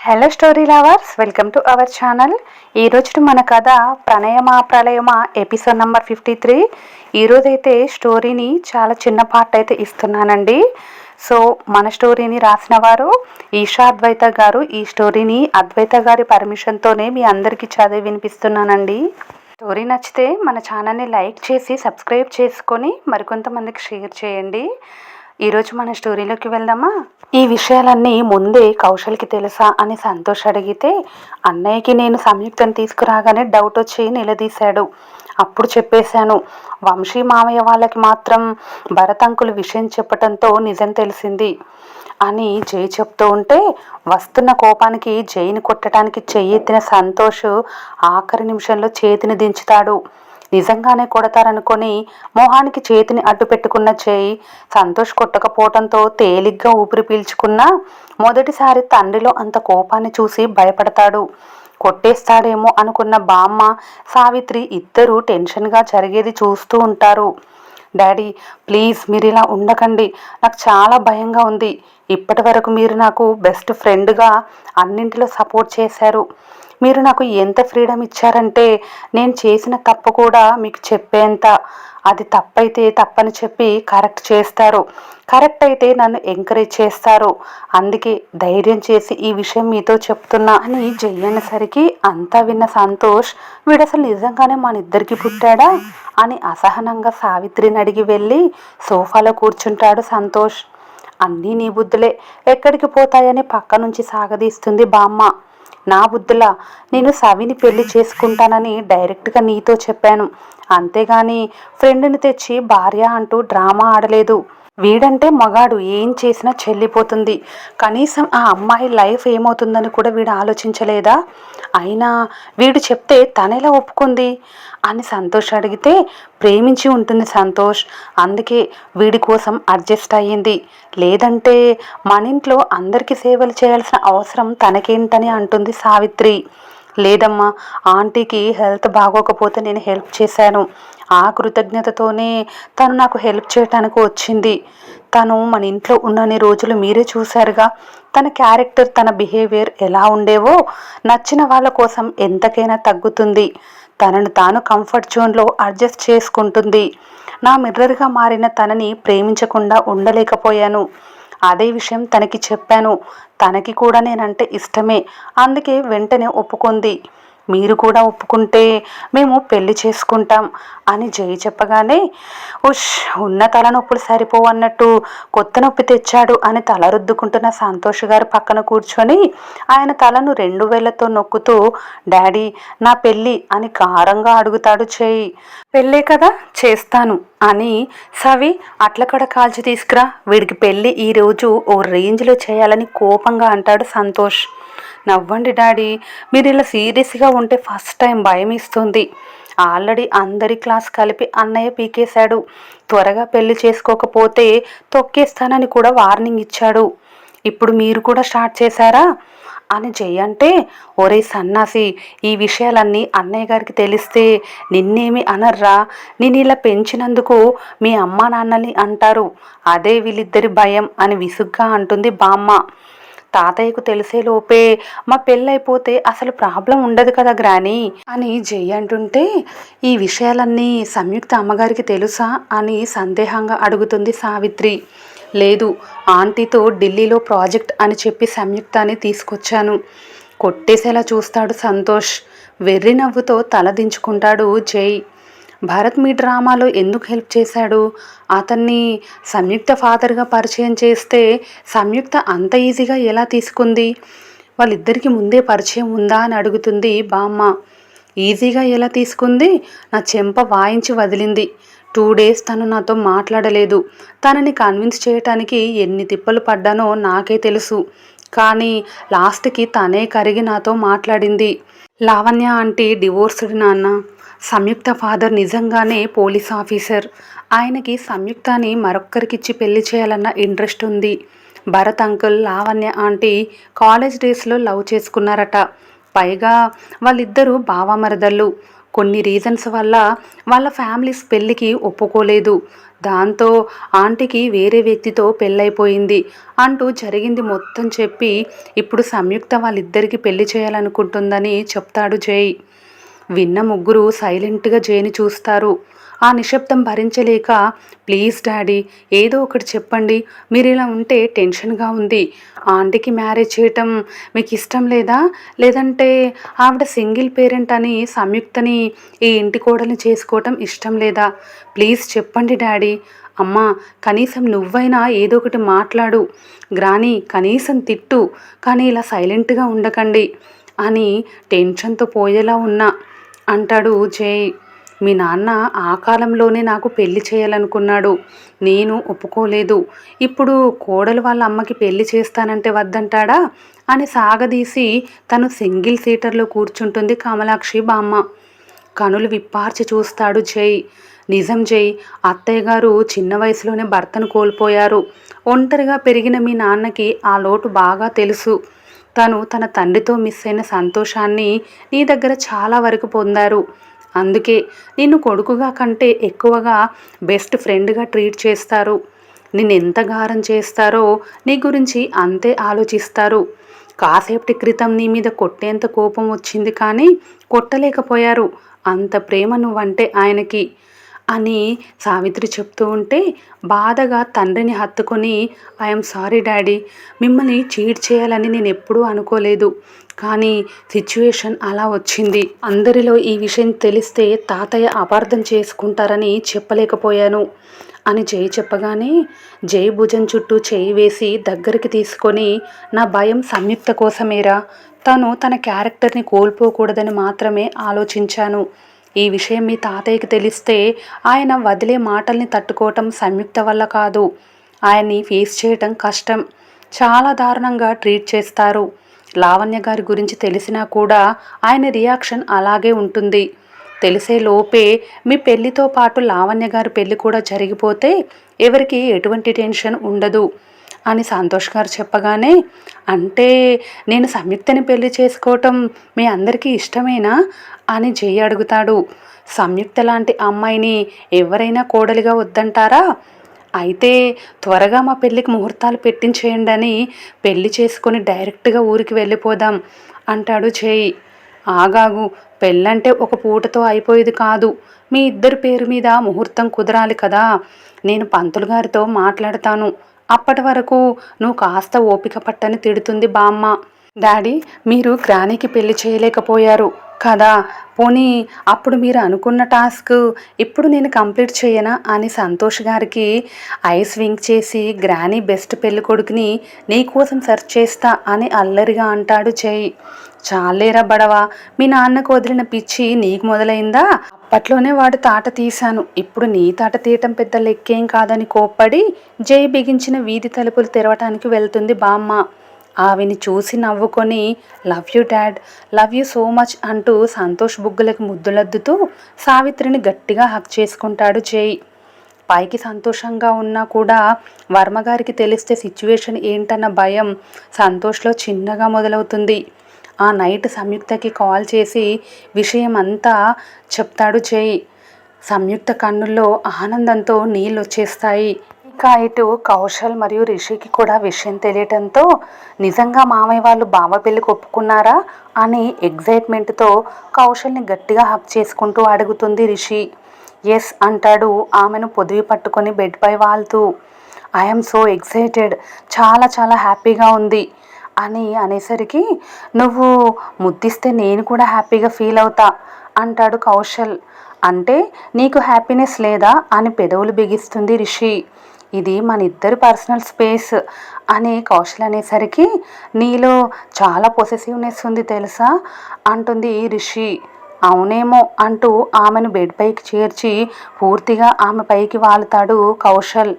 Hello story lovers, welcome to our channel. ఈరోజు మన కథ ప్రణయమా ప్రళయమా ఎపిసోడ్ నెంబర్ 53. ఈరోజైతే స్టోరీని చాలా చిన్న పార్ట్ అయితే ఇస్తున్నానండి. సో మన స్టోరీని రాసిన వారు ఈషా అద్వైత గారు. ఈ స్టోరీని అద్వైత గారి పర్మిషన్తోనే మీ అందరికీ చదివి వినిపిస్తున్నానండి. స్టోరీ నచ్చితే మన ఛానల్ని లైక్ చేసి సబ్స్క్రైబ్ చేసుకొని మరికొంతమందికి షేర్ చేయండి. ఈరోజు మన స్టోరీలోకి వెళ్దామా. ఈ విషయాలన్నీ ముందే కౌశల్కి తెలుసా అని సంతోష్ అడిగితే, అన్నయ్యకి నేను సంయుక్తను తీసుకురాగానే డౌట్ వచ్చి నిలదీశాడు. అప్పుడు చెప్పేశాను. వంశీ మామయ్య వాళ్ళకి మాత్రం భరత్ అంకుల్ విషయం చెప్పడంతో నిజం తెలిసింది అని జై చెప్తూ ఉంటే, వస్తున్న కోపానికి జైని కొట్టడానికి చెయ్యెత్తిన సంతోష్ ఆఖరి నిమిషంలో చేతిని దించుతాడు. నిజంగానే కొడతారనుకొని మొహానికి చేతిని అడ్డు పెట్టుకున్న చేయి సంతోష్ కొట్టకపోవడంతో తేలిగ్గా ఊపిరి పీల్చుకున్నా మొదటిసారి తండ్రిలో అంత కోపాన్ని చూసి భయపడతాడు. కొట్టేస్తాడేమో అనుకున్న బామ్మ సావిత్రి ఇద్దరూ టెన్షన్గా జరిగేది చూస్తూ ఉంటారు. డాడీ ప్లీజ్ మీరు ఇలా ఉండకండి, నాకు చాలా భయంగా ఉంది. ఇప్పటి వరకు మీరు నాకు బెస్ట్ ఫ్రెండ్గా అన్నింటిలో సపోర్ట్ చేశారు. మీరు నాకు ఎంత ఫ్రీడమ్ ఇచ్చారంటే నేను చేసిన తప్పు కూడా మీకు చెప్పేంత. అది తప్పైతే తప్పని చెప్పి కరెక్ట్ చేస్తారు, కరెక్ట్ అయితే నన్ను ఎంకరేజ్ చేస్తారు. అందుకే ధైర్యం చేసి ఈ విషయం మీతో చెప్తున్నా అని చెయ్యనేసరికి అంతా విన్న సంతోష్, వీడసలు నిజంగానే మన ఇద్దరికి పుట్టాడా అని అసహనంగా సావిత్రిని అడిగి వెళ్ళి సోఫాలో కూర్చుంటాడు సంతోష్. అన్నీ నీ బుద్ధులే, ఎక్కడికి పోతాయని పక్క నుంచి సాగదీస్తుంది బామ్మ. నా బుద్ధులా? నేను సవిని పెళ్లి చేసుకుంటానని డైరెక్ట్గా నీతో చెప్పాను, అంతేగాని ఫ్రెండ్ని తెచ్చి భార్య అంటూ డ్రామా ఆడలేదు. వీడంటే మగాడు, ఏం చేసినా చెల్లిపోతుంది. కనీసం ఆ అమ్మాయి లైఫ్ ఏమవుతుందని కూడా వీడు ఆలోచించలేదా? అయినా వీడు చెప్తే తనెలా ఒప్పుకుంది అని సంతోష్ అడిగితే, ప్రేమించి ఉంటుంది సంతోష్, అందుకే వీడి కోసం అడ్జస్ట్ అయ్యింది. లేదంటే మన ఇంట్లో అందరికీ సేవలు చేయాల్సిన అవసరం తనకేంటని అంటుంది సావిత్రి. లేదమ్మా, ఆంటీకి హెల్త్ బాగోకపోతే నేను హెల్ప్ చేశాను. ఆ కృతజ్ఞతతోనే తను నాకు హెల్ప్ చేయటానికి వచ్చింది. తను మన ఇంట్లో ఉన్నన్ని రోజులు మీరే చూశారుగా. తన క్యారెక్టర్, తన బిహేవియర్ ఎలా ఉండేవో. నచ్చిన వాళ్ళ కోసం ఎంతకైనా తగ్గుతుంది. తనను తాను కంఫర్ట్ జోన్లో అడ్జస్ట్ చేసుకుంటుంది. నా మిర్రర్గా మారిన తనని ప్రేమించకుండా ఉండలేకపోయాను. అదే విషయం తనకి చెప్పాను. తనకి కూడా నేనంటే ఇష్టమే, అందుకే వెంటనే ఒప్పుకుంది. మీరు కూడా ఒప్పుకుంటే మేము పెళ్లి చేసుకుంటాం అని జై చెప్పగానే, ఉష్, ఉన్న తలనొప్పులు సరిపోవు అన్నట్టు కొత్త నొప్పి తెచ్చాడు అని తల రుద్దుకుంటున్న సంతోష్ గారు పక్కన కూర్చొని ఆయన తలను 2 వేళ్లతో నొక్కుతూ, డాడీ నా పెళ్ళి అని కారంగా అడుగుతాడు జై. పెళ్ళే కదా, చేస్తాను అని సవి అట్లకడ కాల్చి తీసుకురా, వీడికి పెళ్ళి ఈరోజు ఓ రేంజ్లో చేయాలని కోపంగా అంటాడు సంతోష్. నవ్వండి డాడీ, మీరు ఇలా సీరియస్గా ఉంటే ఫస్ట్ టైం భయం ఇస్తుంది. ఆల్రెడీ అందరి క్లాస్ కలిపి అన్నయ్య పీకేశాడు. త్వరగా పెళ్లి చేసుకోకపోతే తొక్కేస్తానని కూడా వార్నింగ్ ఇచ్చాడు. ఇప్పుడు మీరు కూడా స్టార్ట్ చేశారా అని జై అంటే, ఒరే సన్నాసి, ఈ విషయాలన్నీ అన్నయ్య గారికి తెలిస్తే నిన్నేమి అనర్రా? నేను ఇలా పెంచినందుకు మీ అమ్మా నాన్నని అంటారు. అదే వీళ్ళిద్దరి భయం అని విసుగ్గా అంటుంది బామ్మ. తాతయ్యకు తెలిసేలోపే మా పెళ్ళైపోతే అసలు ప్రాబ్లం ఉండదు కదా గ్రాని అని జై అంటుంటే, ఈ విషయాలన్నీ సంయుక్త అమ్మగారికి తెలుసా అని సందేహంగా అడుగుతుంది సావిత్రి. లేదు, ఆంటీతో ఢిల్లీలో ప్రాజెక్ట్ అని చెప్పి సంయుక్తాన్ని తీసుకొచ్చాను. కొట్టేసేలా చూస్తాడు సంతోష్. వెర్రి నవ్వుతో తల దించుకుంటాడు జై. భరత్ మీ డ్రామాలో ఎందుకు హెల్ప్ చేశాడు? అతన్ని సంయుక్త ఫాదర్గా పరిచయం చేస్తే సంయుక్త అంత ఈజీగా ఎలా తీసుకుంది? వాళ్ళిద్దరికీ ముందే పరిచయం ఉందా అని అడుగుతుంది బామ్మ. ఈజీగా ఎలా తీసుకుంది? నా చెంప వాయించి వదిలింది. 2 డేస్ తను నాతో మాట్లాడలేదు. తనని కన్విన్స్ చేయటానికి ఎన్ని తిప్పలు పడ్డానో నాకే తెలుసు. కానీ లాస్ట్కి తనే కరిగి నాతో మాట్లాడింది. లావణ్య ఆంటీ డివోర్స్డ్ నాన్న. సంయుక్త ఫాదర్ నిజంగానే పోలీస్ ఆఫీసర్. ఆయనకి సంయుక్తని మరొక్కరికిచ్చి పెళ్లి చేయాలన్న ఇంట్రెస్ట్ ఉంది. Bharat uncle, Lavanya aunty college డేస్లో లవ్ చేసుకున్నారట. పైగా వాళ్ళిద్దరూ బావమరదళ్ళు. కొన్ని రీజన్స్ వల్ల వాళ్ళ ఫ్యామిలీస్ పెళ్ళికి ఒప్పుకోలేదు. దాంతో ఆంటీకి వేరే వ్యక్తితో పెళ్ళైపోయింది అంటూ జరిగింది మొత్తం చెప్పి ఇప్పుడు సంయుక్త వాళ్ళిద్దరికీ పెళ్లి చేయాలనుకుంటుందని చెప్తాడు జై. విన్న ముగ్గురు సైలెంట్గా జైని చూస్తారు. ఆ నిశ్శబ్దం భరించలేక, ప్లీజ్ డాడీ ఏదో ఒకటి చెప్పండి, మీరు ఇలా ఉంటే టెన్షన్గా ఉంది. ఆంటీకి మ్యారేజ్ చేయటం మీకు ఇష్టం లేదా, లేదంటే ఆవిడ సింగిల్ పేరెంట్ అని సంయుక్తని ఈ ఇంటి కోడల్ని చేసుకోవటం ఇష్టం లేదా? ప్లీజ్ చెప్పండి డాడీ. అమ్మా కనీసం నువ్వైనా ఏదో ఒకటి మాట్లాడు, గ్రాని కనీసం తిట్టు, కానీ ఇలా సైలెంట్గా ఉండకండి అని టెన్షన్తో పోయేలా ఉన్నా అంటాడు జై. మీ నాన్న ఆ కాలంలోనే నాకు పెళ్లి చేయాలనుకున్నాడు, నేను ఒప్పుకోలేదు. ఇప్పుడు కోడలు వాళ్ళ అమ్మకి పెళ్లి చేస్తానంటే వద్దంటాడా అని సాగదీసి తను సింగిల్ సీటర్లో కూర్చుంటుంది కమలాక్షి బామ్మ. కనులు విప్పార్చి చూస్తాడు జై. నిజం జై, అత్తయ్య గారు చిన్న వయసులోనే భర్తను కోల్పోయారు. ఒంటరిగా పెరిగిన మీ నాన్నకి ఆ లోటు బాగా తెలుసు. తను తన తండ్రితో మిస్ అయిన సంతోషాన్ని నీ దగ్గర చాలా వరకు పొందారు. అందుకే నిన్ను కొడుకుగా కంటే ఎక్కువగా బెస్ట్ ఫ్రెండ్గా ట్రీట్ చేస్తారు. నిన్ను ఎంత గారం చేస్తారో నీ గురించి అంతే ఆలోచిస్తారు. కాసేపటి క్రితం నీ మీద కొట్టేంత కోపం వచ్చింది, కానీ కొట్టలేకపోయారు. అంత ప్రేమ నువ్వంటే ఆయనకి అని సావిత్రి చెప్తూ ఉంటే బాధగా తండ్రిని హత్తుకొని, ఐఎమ్ సారీ డాడీ, మిమ్మల్ని చీట్ చేయాలని నేను ఎప్పుడూ అనుకోలేదు, కానీ సిచ్యువేషన్ అలా వచ్చింది. అందరిలో ఈ విషయం తెలిస్తే తాతయ్య అపార్థం చేసుకుంటారని చెప్పలేకపోయాను అని జై చెప్పగానే జై భుజం చుట్టూ చేయి వేసి దగ్గరికి తీసుకొని, నా భయం సంయుక్త కోసమేరా, తను తన క్యారెక్టర్ని కోల్పోకూడదని మాత్రమే ఆలోచించాను. ఈ విషయం మీ తాతయ్యకి తెలిస్తే ఆయన వదిలే మాటల్ని తట్టుకోవటం సంయుక్త వల్ల కాదు, ఆయన్ని ఫేస్ చేయటం కష్టం. చాలా దారుణంగా ట్రీట్ చేస్తారు. లావణ్య గారి గురించి తెలిసినా కూడా ఆయన రియాక్షన్ అలాగే ఉంటుంది. తెలిసే లోపే మీ పెళ్లితో పాటు లావణ్య గారి పెళ్లి కూడా జరిగిపోతే ఎవరికి ఎటువంటి టెన్షన్ ఉండదు అని సంతోష్ గారు చెప్పగానే, అంటే నేను సంయుక్తని పెళ్లి చేసుకోవటం మీ అందరికీ ఇష్టమేనా అని జై అడుగుతాడు. సంయుక్త లాంటి అమ్మాయిని ఎవరైనా కోడలిగా వద్దంటారా? అయితే త్వరగా మా పెళ్ళికి ముహూర్తాలు పెట్టించేయండి అని పెళ్లి చేసుకొని డైరెక్ట్గా ఊరికి వెళ్ళిపోదాం అంటాడు జై. ఆగాగు, పెళ్ళంటే ఒక పూటతో అయిపోయేది కాదు, మీ ఇద్దరి పేరు మీద ముహూర్తం కుదరాలి కదా. నేను పంతులు గారితో మాట్లాడతాను, అప్పటి వరకు నువ్వు కాస్త ఓపిక పట్టని తిడుతుంది బామ్మ. డాడీ మీరు గ్రానీకి పెళ్లి చేయలేకపోయారు కదా, పోనీ అప్పుడు మీరు అనుకున్న టాస్క్ ఇప్పుడు నేను కంప్లీట్ చేయనా అని సంతోష్ గారికి ఐస్ వింక్ చేసి, గ్రానీ బెస్ట్ పెళ్లి కొడుకుని నీకోసం సెర్చ్ చేస్తా అని అల్లరిగా అంటాడు జై. చాలేరా బడవా, మీ నాన్నకు వదిలిన పిచ్చి నీకు మొదలైందా? అప్పట్లోనే వాడు తాట తీశాను, ఇప్పుడు నీ తాట తీయటం పెద్ద లెక్కేం కాదని కోప్పడి జై బిగించిన వీధి తలుపులు తెరవటానికి వెళ్తుంది బామ్మ. ఆవిని చూసి నవ్వుకొని, love you dad, love you so much అంటూ సంతోష్ బుగ్గలకు ముద్దులద్దుతూ సావిత్రిని గట్టిగా హక్ చేసుకుంటాడు జై. పైకి సంతోషంగా ఉన్నా కూడా వర్మగారికి తెలిస్తే సిచ్యువేషన్ ఏంటన్న భయం సంతోష్లో చిన్నగా మొదలవుతుంది. ఆ నైట్ సంయుక్తకి కాల్ చేసి విషయం అంతా చెప్తాడు జై. సంయుక్త కన్నుల్లో ఆనందంతో నీళ్ళు వచ్చేస్తాయి. ఇక ఇటు కౌశల్ మరియు రిషికి కూడా విషయం తెలియటంతో, నిజంగా మామయ్య వాళ్ళు బావ పెళ్ళికి ఒప్పుకున్నారా అని ఎగ్జైట్మెంట్తో కౌశల్ని గట్టిగా హక్ చేసుకుంటూ అడుగుతుంది రిషి. ఎస్ అంటాడు ఆమెను పొదివి పట్టుకొని బెడ్పై వాల్తూ. ఐఎమ్ సో ఎక్సైటెడ్, చాలా చాలా హ్యాపీగా ఉంది అని అనేసరికి, నువ్వు ముద్దిస్తే నేను కూడా హ్యాపీగా ఫీల్ అవుతా అంటాడు కౌశల్. అంటే నీకు హ్యాపీనెస్ లేదా అని పెదవులు బిగిస్తుంది రిషి. ఇది మన ఇద్దరి పర్సనల్ స్పేస్ అని కౌశల్ అనేసరికి, నీలో చాలా పొసెసివ్నెస్ ఉంది తెలుసా అంటుంది రిషి. అవునేమో అంటూ ఆమెను బెడ్ పైకి చేర్చి పూర్తిగా ఆమె పైకి వాలుతాడు కౌశల్.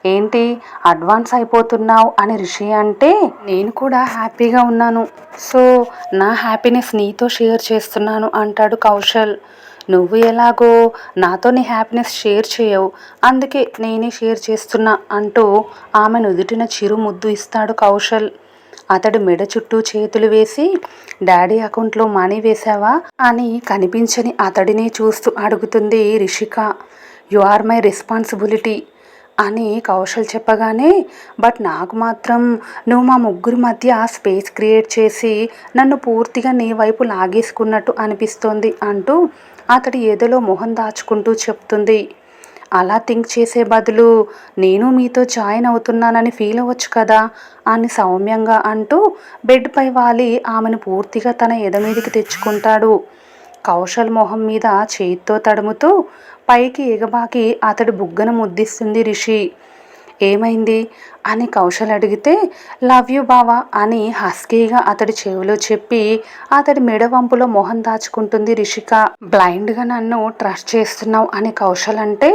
ఏంటి అడ్వాన్స్ అయిపోతున్నావు అని రిషి అంటే, నేను కూడా హ్యాపీగా ఉన్నాను, సో నా హ్యాపీనెస్ నీతో షేర్ చేస్తున్నాను అంటాడు కౌశల్. నువ్వు ఎలాగో నాతో నీ హ్యాపీనెస్ షేర్ చేయవు, అందుకే నేనే షేర్ చేస్తున్నా అంటూ ఆమె నుదుటిన చిరు ముద్దు ఇస్తాడు కౌశల్. అతడు మెడ చుట్టూ చేతులు వేసి, డాడీ అకౌంట్లో మనీ వేశావా అని కనిపించని అతడినే చూస్తూ అడుగుతుంది Rishika. You are my responsibility అని కౌశల్ చెప్పగానే, బట్ నాకు మాత్రం నువ్వు మా ముగ్గురి మధ్య స్పేస్ క్రియేట్ చేసి నన్ను పూర్తిగా నీ వైపు లాగేసుకున్నట్టు అనిపిస్తోంది అంటూ అతడి ఏదోలో మొహం దాచుకుంటూ చెప్తుంది. అలా థింక్ చేసే బదులు నేను మీతో జాయిన్ అవుతున్నానని ఫీల్ అవ్వచ్చు కదా అని సౌమ్యంగా అంటూ బెడ్పై వాలి ఆమెను పూర్తిగా తన ఎదమీదికి తెచ్చుకుంటాడు. కౌశల్ మొహం మీద చేతితో తడుముతూ పైకి ఎగబాకి అతడి బుగ్గన ముద్దిస్తుంది రిషి. ఏమైంది అని కౌశల్ అడిగితే, లవ్ యూ బావా అని హస్కీగా అతడి చెవిలో చెప్పి అతడి మెడవంపులో మొహం దాచుకుంటుంది రిషిక. బ్లైండ్గా నన్ను ట్రస్ట్ చేస్తున్నావు అని కౌశల్ అంటే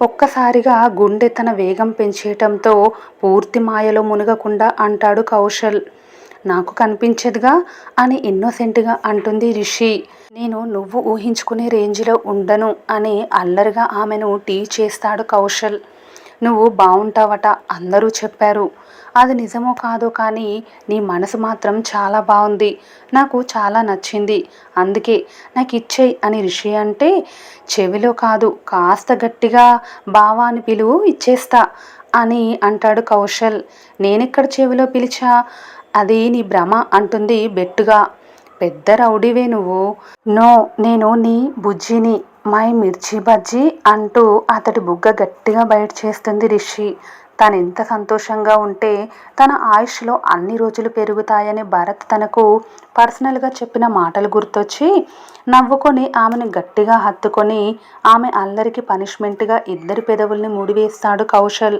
ఒక్కసారిగా గుండె తన వేగం పెంచేయటంతో పూర్తి మాయలో మునగకుండా అంటాడు కౌశల్. నాకు కనిపించదుగా అని ఇన్నోసెంట్గా అంటుంది రిషి. నేను నువ్వు ఊహించుకునే రేంజ్లో ఉండను అని అల్లరిగా ఆమెను టీ చేస్తాడు కౌశల్. నువ్వు బాగుంటావట అందరూ చెప్పారు. అది నిజమో కాదో కానీ నీ మనసు మాత్రం చాలా బాగుంది, నాకు చాలా నచ్చింది, అందుకే నాకు ఇచ్చేయి అని రిషి అంటే, చెవిలో కాదు కాస్త గట్టిగా బావా అని పిలువు ఇచ్చేస్తా అని అంటాడు కౌశల్. నేనెక్కడ చెవిలో పిలిచా, అది నీ భ్రమ అంటుంది బెట్టుగా. పెద్ద రౌడీవే నువ్వు. నో, నేను నీ బుజ్జిని, మై మిర్చి బజ్జీ అంటూ అతడి బుగ్గ గట్టిగా బయట చేస్తుంది రిషి. తనెంత సంతోషంగా ఉంటే తన ఆయుష్లో అన్ని రోజులు పెరుగుతాయని భరత్ తనకు పర్సనల్గా చెప్పిన మాటలు గుర్తొచ్చి నవ్వుకొని ఆమెను గట్టిగా హత్తుకొని ఆమె అల్లరికి పనిష్మెంట్గా ఇద్దరి పెదవుల్ని ముడివేస్తాడు కౌశల్.